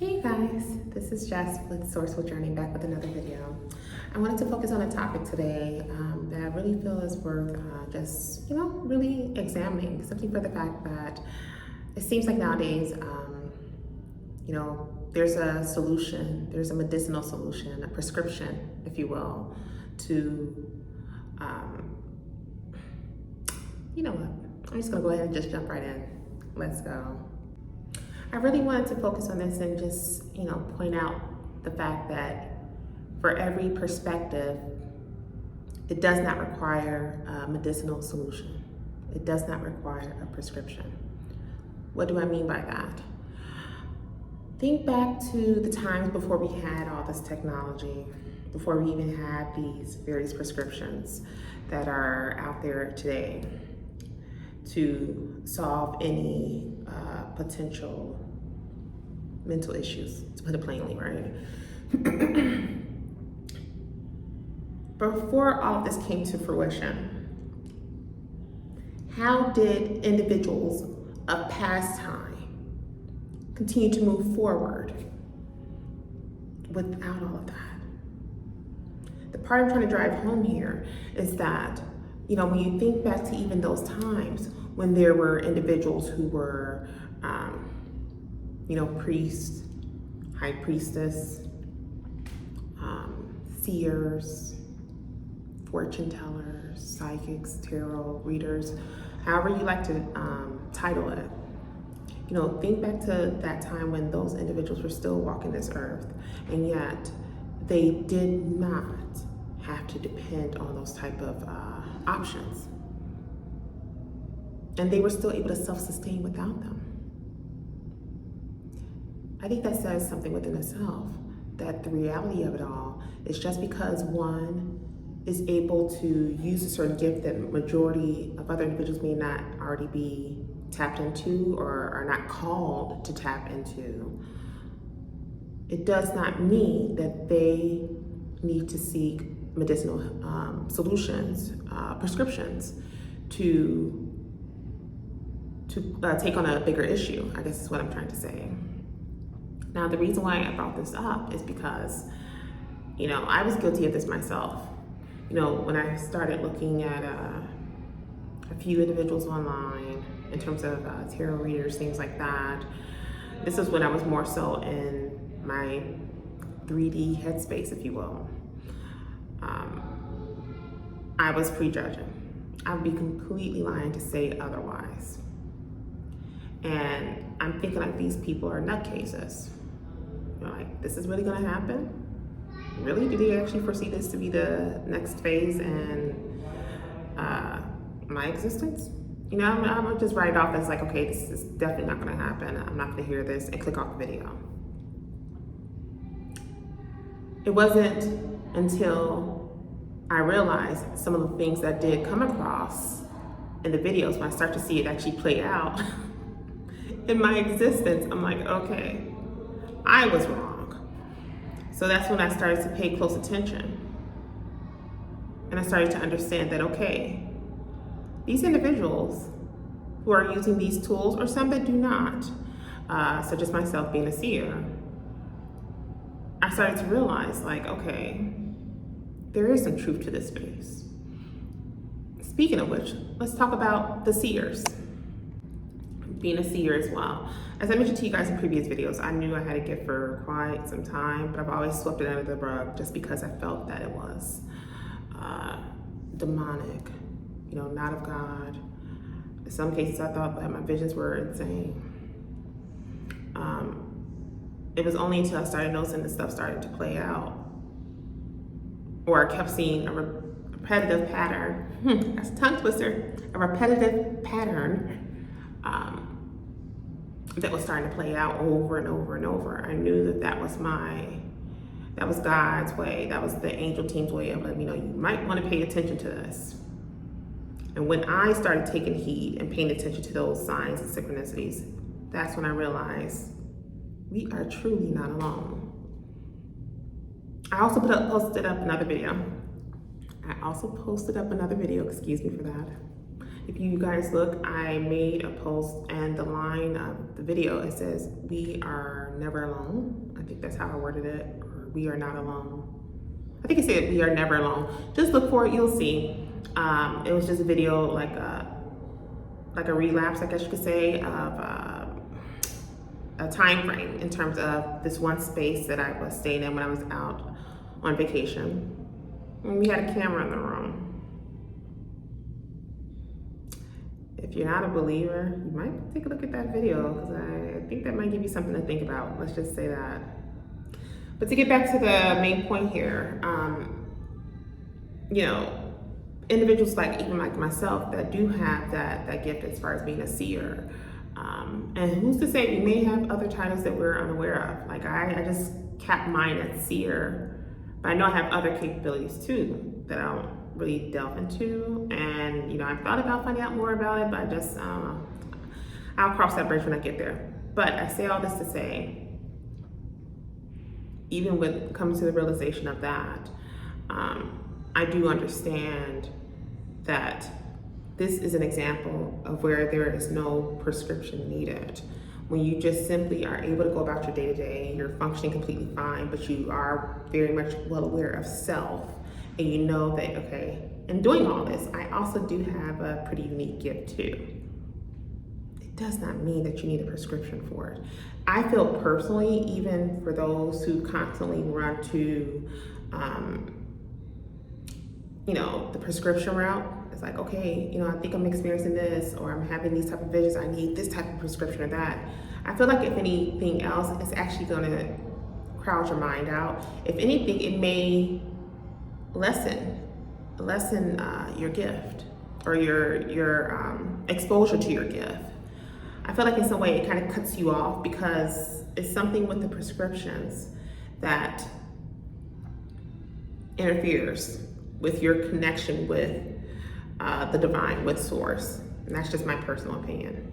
Hey guys, this is Jess with Sourceful Journey, back with another video. I wanted to focus on a topic today that I really feel is worth really examining, simply for the fact that it seems like nowadays, there's a solution, there's a medicinal solution, a prescription, if you will, to, you know what, I'm just gonna go ahead and just jump right in. Let's go. I really wanted to focus on this and just, point out the fact that for every perspective, it does not require a medicinal solution. It does not require a prescription. What do I mean by that? Think back to the times before we had all this technology, before we even had these various prescriptions that are out there today to solve any potential mental issues, to put it plainly, right? Before all of this came to fruition, how did individuals of past time continue to move forward without all of that? The part I'm trying to drive home here is that, when you think back to even those times when there were individuals who were, priests, high priestess, seers, fortune tellers, psychics, tarot readers, however you like to title it. Think back to that time when those individuals were still walking this earth, and yet they did not have to depend on those type of options. And they were still able to self-sustain without them. I think that says something within itself, that the reality of it all is just because one is able to use a certain gift that majority of other individuals may not already be tapped into or are not called to tap into, it does not mean that they need to seek medicinal solutions, prescriptions to take on a bigger issue, I guess is what I'm trying to say. Now, the reason why I brought this up is because, I was guilty of this myself. When I started looking at a few individuals online in terms of tarot readers, things like that, this is when I was more so in my 3D headspace, if you will. I was prejudging. I would be completely lying to say otherwise. And I'm thinking like these people are nutcases. This is really gonna happen? Really? Do they actually foresee this to be the next phase in my existence? I'm gonna just write it off as like, okay, this is definitely not gonna happen. I'm not gonna hear this, and click off the video. It wasn't until I realized some of the things that did come across in the videos, when I start to see it actually play out in my existence, I'm like, okay, I was wrong. So that's when I started to pay close attention. And I started to understand that, okay, these individuals who are using these tools, or some that do not, such as myself being a seer, I started to realize, like, okay, there is some truth to this space. Speaking of which, let's talk about the seers. Being a seer as well. As I mentioned to you guys in previous videos, I knew I had a gift for quite some time, but I've always swept it under the rug just because I felt that it was demonic, not of God. In some cases, I thought that my visions were insane. It was only until I started noticing this stuff started to play out, or I kept seeing a repetitive pattern. That's a tongue twister. A repetitive pattern that was starting to play out over and over and over. I knew that was God's way. That was the angel team's way of letting me know, you might want to pay attention to this. And when I started taking heed and paying attention to those signs and synchronicities, that's when I realized we are truly not alone. I also posted up another video, excuse me for that. If you guys look, I made a post and the line of the video, it says, "We are never alone." I think that's how I worded it, or "We are not alone." I think it said, "We are never alone." Just look for it, you'll see. It was just a video, like a relapse, I guess you could say, of a time frame in terms of this one space that I was staying in when I was out on vacation. And we had a camera in the room. If you're not a believer, you might take a look at that video, because I think that might give you something to think about. Let's just say that. But to get back to the main point here, you know, individuals even like myself that do have that gift as far as being a seer. And who's to say we may have other titles that we're unaware of. Like I just capped mine at seer, but I know I have other capabilities too that I don't really delve into. And you know, I've thought about finding out more about it, but I just, I'll cross that bridge when I get there. But I say all this to say, even with coming to the realization of that, I do understand that this is an example of where there is no prescription needed. When you just simply are able to go about your day-to-day, you're functioning completely fine, but you are very much well aware of self, and you know that, okay, in doing all this, I also do have a pretty unique gift too. It does not mean that you need a prescription for it. I feel personally, even for those who constantly run to, you know, the prescription route, it's like, okay, you know, I think I'm experiencing this, or I'm having these type of visions, I need this type of prescription or that. I feel like if anything else, it's actually gonna crowd your mind out. If anything, it may lessen your gift, or your exposure to your gift. I feel like in some way it kind of cuts you off, because it's something with the prescriptions that interferes with your connection with the divine, with source. And that's just my personal opinion.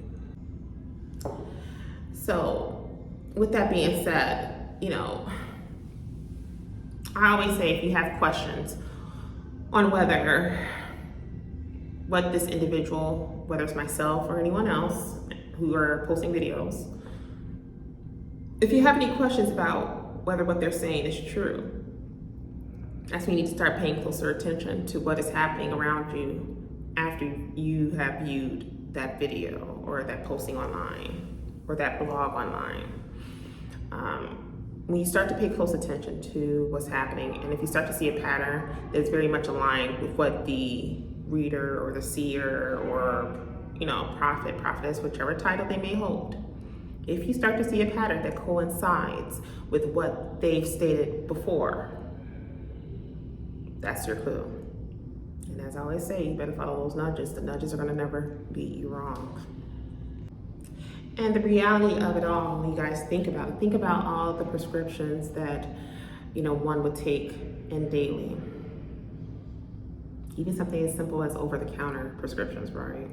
So with that being said, you know, I always say, if you have questions on what this individual, whether it's myself or anyone else who are posting videos, if you have any questions about whether what they're saying is true, that's when you need to start paying closer attention to what is happening around you after you have viewed that video or that posting online or that blog online. When you start to pay close attention to what's happening, and if you start to see a pattern that's very much aligned with what the reader or the seer or, you know, prophet, prophetess, whichever title they may hold, if you start to see a pattern that coincides with what they've stated before, that's your clue. And as I always say, you better follow those nudges. The nudges are gonna never beat you wrong. And the reality of it all, when you guys think about it, think about all the prescriptions that, you know, one would take in daily. Even something as simple as over-the-counter prescriptions, right?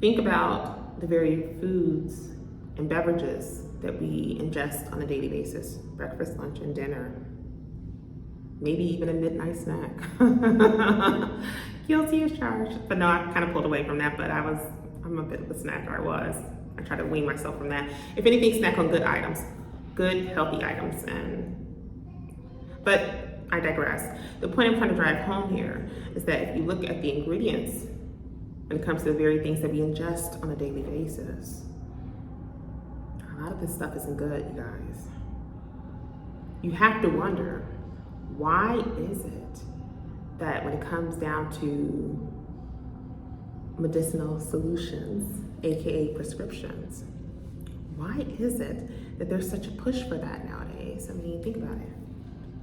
Think about the very foods and beverages that we ingest on a daily basis. Breakfast, lunch, and dinner. Maybe even a midnight snack. Guilty as charged. But no, I kind of pulled away from that, but I'm a bit of a snacker, I try to wean myself from that. If anything, snack on good items, good, healthy items. But I digress. The point I'm trying to drive home here is that if you look at the ingredients, when it comes to the very things that we ingest on a daily basis, a lot of this stuff isn't good, you guys. You have to wonder, why is it that when it comes down to medicinal solutions, AKA prescriptions, why is it that there's such a push for that nowadays? I mean, think about it.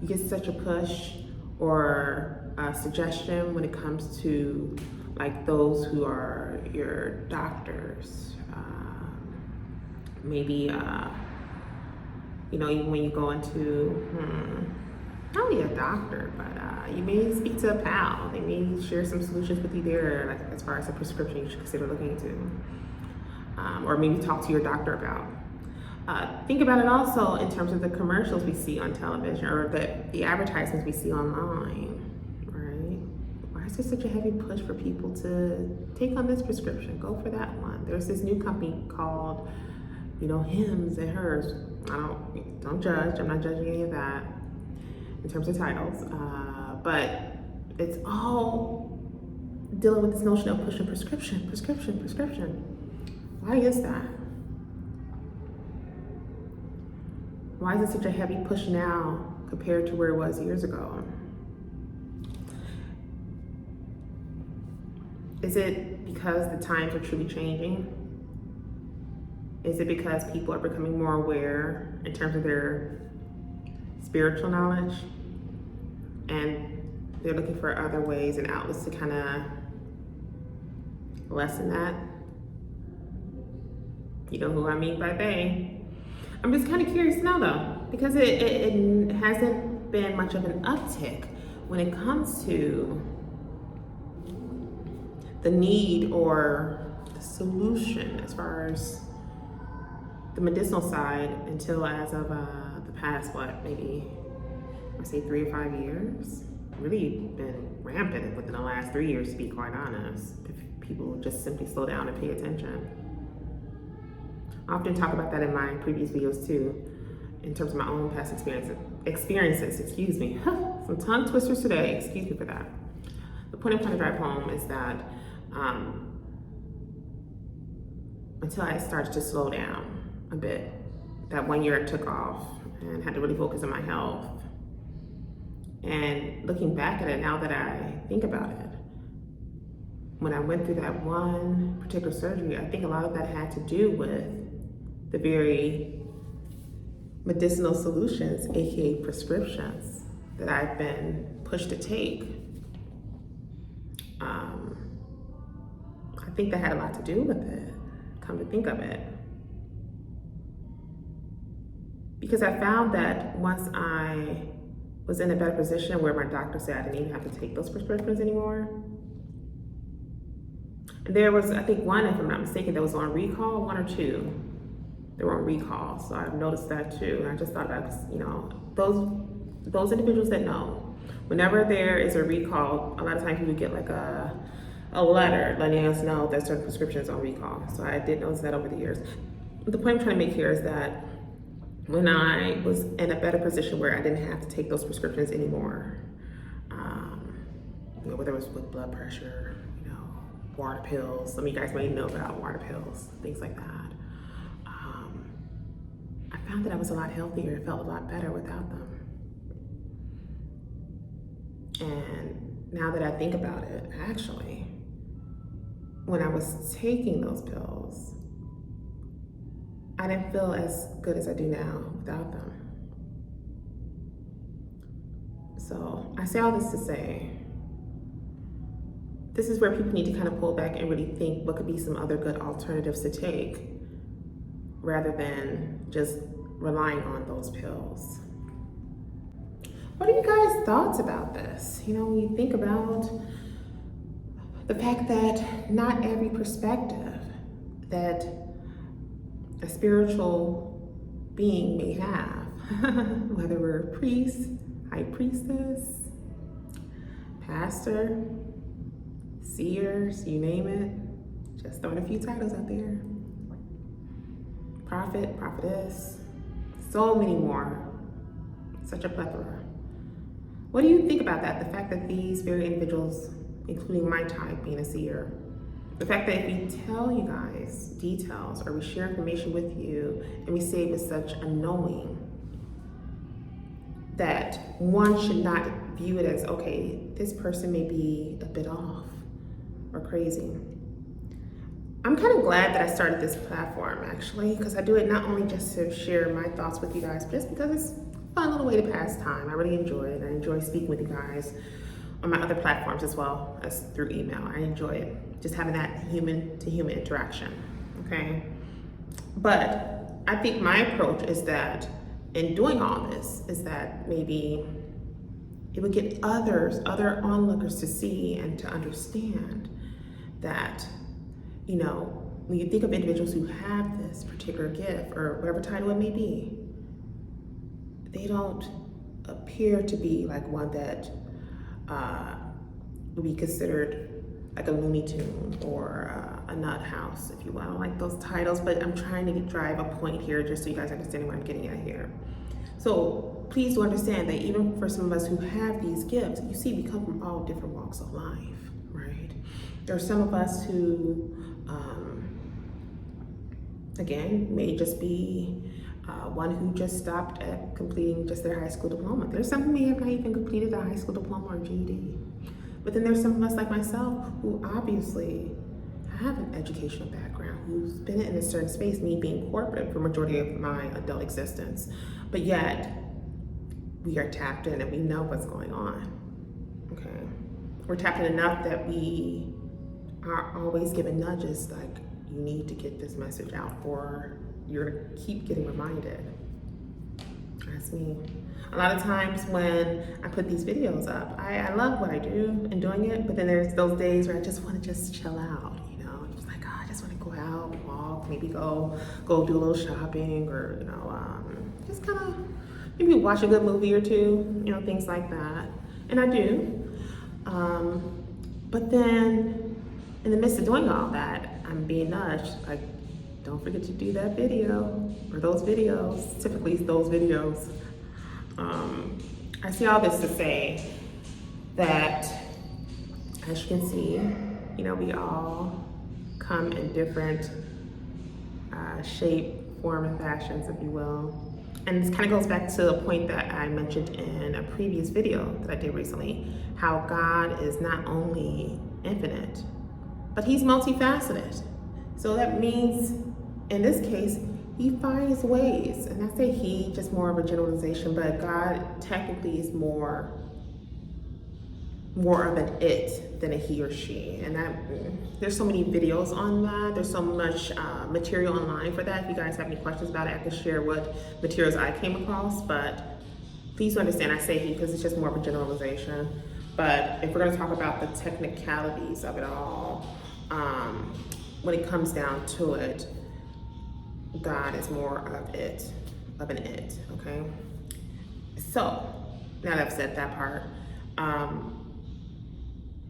You get such a push or a suggestion when it comes to like those who are your doctors, maybe, you know, even when you go into, not only a doctor, but you may speak to a pal. They may share some solutions with you there, like as far as a prescription you should consider looking into, or maybe talk to your doctor about. Think about it also in terms of the commercials we see on television, or the advertisements we see online, right? is there such a heavy push for people to take on this prescription, go for that one? There's this new company called, hims and hers. Don't judge, I'm not judging any of that in terms of titles, but it's all dealing with this notion of pushing prescription. Why is that? Why is it such a heavy push now compared to where it was years ago? Is it because the times are truly changing? Is it because people are becoming more aware in terms of their spiritual knowledge, and they're looking for other ways and outlets to kind of lessen that? You know who I mean by they. I'm just kind of curious to know though, because it hasn't been much of an uptick when it comes to the need or the solution as far as the medicinal side until as of the past, maybe I say 3 or 5 years. Really been rampant within the last 3 years, to be quite honest. If people just simply slow down and pay attention. I often talk about that in my previous videos too, in terms of my own past experiences, excuse me. Some tongue twisters today, excuse me for that. The point I'm trying to drive home is that until I started to slow down a bit, that 1 year I took off and had to really focus on my health. And looking back at it, now that I think about it, when I went through that one particular surgery, I think a lot of that had to do with the very medicinal solutions, aka prescriptions, that I've been pushed to take. I think that had a lot to do with it, come to think of it. Because I found that once I was in a better position where my doctor said I didn't even have to take those prescriptions anymore. And there was, I think one, if I'm not mistaken, that was on recall, 1 or 2. They were on recall, so I've noticed that too. And I just thought about, those individuals that know, whenever there is a recall, a lot of times people get like a letter letting us know that certain prescriptions are on recall. So I did notice that over the years. The point I'm trying to make here is that when I was in a better position where I didn't have to take those prescriptions anymore, whether it was with blood pressure, water pills, some of you guys may know about water pills, things like that. I found that I was a lot healthier, felt a lot better without them. And now that I think about it, actually, when I was taking those pills, I didn't feel as good as I do now without them. So I say all this to say, this is where people need to kind of pull back and really think what could be some other good alternatives to take rather than just relying on those pills. What are you guys' thoughts about this? When you think about the fact that not every perspective that a spiritual being may have, whether we're a priest, high priestess, pastor, seers, you name it, just throwing a few titles out there. Prophet, prophetess, so many more, such a plethora. What do you think about that? The fact that these very individuals, including my type, being a seer, the fact that if we tell you guys details or we share information with you and we say it with such a knowing, that one should not view it as, okay, this person may be a bit off or crazy. I'm kind of glad that I started this platform, actually, because I do it not only just to share my thoughts with you guys, but just because it's a fun little way to pass time. I really enjoy it. I enjoy speaking with you guys on my other platforms as well as through email. I enjoy it, just having that human to human interaction, okay? But I think my approach is that in doing all this is that maybe it would get other onlookers to see and to understand that, when you think of individuals who have this particular gift or whatever title it may be, they don't appear to be like one that would be considered like a Looney Tune or a nut house, if you will. I don't like those titles, but I'm trying to drive a point here just so you guys understand what I'm getting at here. So please do understand that even for some of us who have these gifts, you see, we come from all different walks of life, right? There are some of us who, again, may just be one who just stopped at completing just their high school diploma. There's some who may have not even completed a high school diploma or GED. But then there's some of us like myself who obviously have an educational background, who's been in a certain space, me being corporate for majority of my adult existence. But yet, we are tapped in and we know what's going on, okay? We're tapped in enough that we are always given nudges like, you need to get this message out or you're gonna keep getting reminded. That's me. A lot of times when I put these videos up, I love what I do and doing it, but then there's those days where I just want to just chill out, you know, just like, oh, I just want to go out, walk, maybe go do a little shopping, or, you know, just kind of maybe watch a good movie or two, you know, things like that. And I do. But then in the midst of doing all that, I'm being nudged, like, don't forget to do that video or those videos, typically those videos. I see all this to say that, as you can see, you know, we all come in different shape, form, and fashions, if you will. And this kind of goes back to a point that I mentioned in a previous video that I did recently, how God is not only infinite, but he's multifaceted. So that means, in this case, he finds ways, and I say he, just more of a generalization, but God technically is more of an it than a he or she. And there's so many videos on that. There's so much material online for that. If you guys have any questions about it, I can share what materials I came across, but please understand I say he because it's just more of a generalization. But if we're gonna talk about the technicalities of it all, when it comes down to it, God is more of an it, okay? So, now that I've said that part,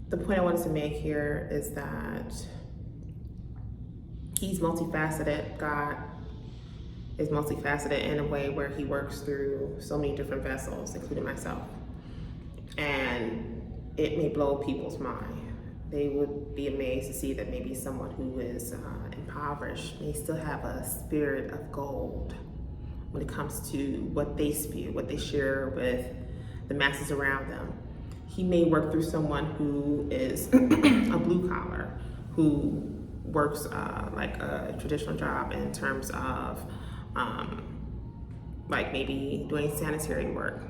the point I wanted to make here is that he's multifaceted. God is multifaceted in a way where he works through so many different vessels, including myself. And it may blow people's mind. They would be amazed to see that maybe someone who is impoverished may still have a spirit of gold when it comes to what they spew, what they share with the masses around them. He may work through someone who is a blue collar, who works like a traditional job in terms of like maybe doing sanitary work.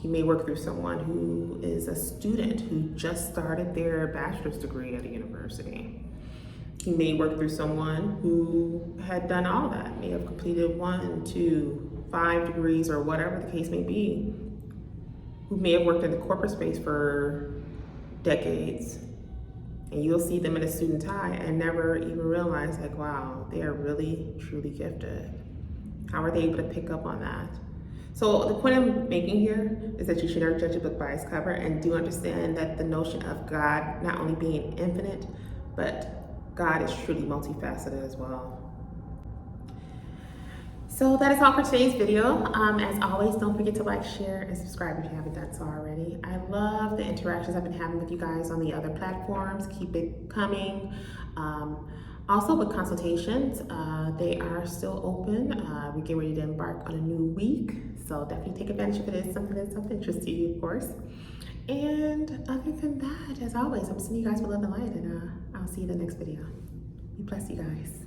You may work through someone who is a student who just started their bachelor's degree at a university. You may work through someone who had done all that, may have completed 1, 2, 5 degrees or whatever the case may be, who may have worked in the corporate space for decades. And you'll see them in a suit and tie and never even realize, like, wow, they are really, truly gifted. How are they able to pick up on that? So the point I'm making here is that you should never judge a book by its cover, and do understand that the notion of God not only being infinite, but God is truly multifaceted as well. So that is all for today's video. As always, don't forget to like, share, and subscribe if you haven't done so already. I love the interactions I've been having with you guys on the other platforms. Keep it coming. Also with consultations, they are still open. We're getting ready to embark on a new week, so definitely take advantage if it is something that's of interest to you, of course. And other than that, as always, I'm sending you guys with love and light, and I'll see you in the next video. Be blessed, you guys.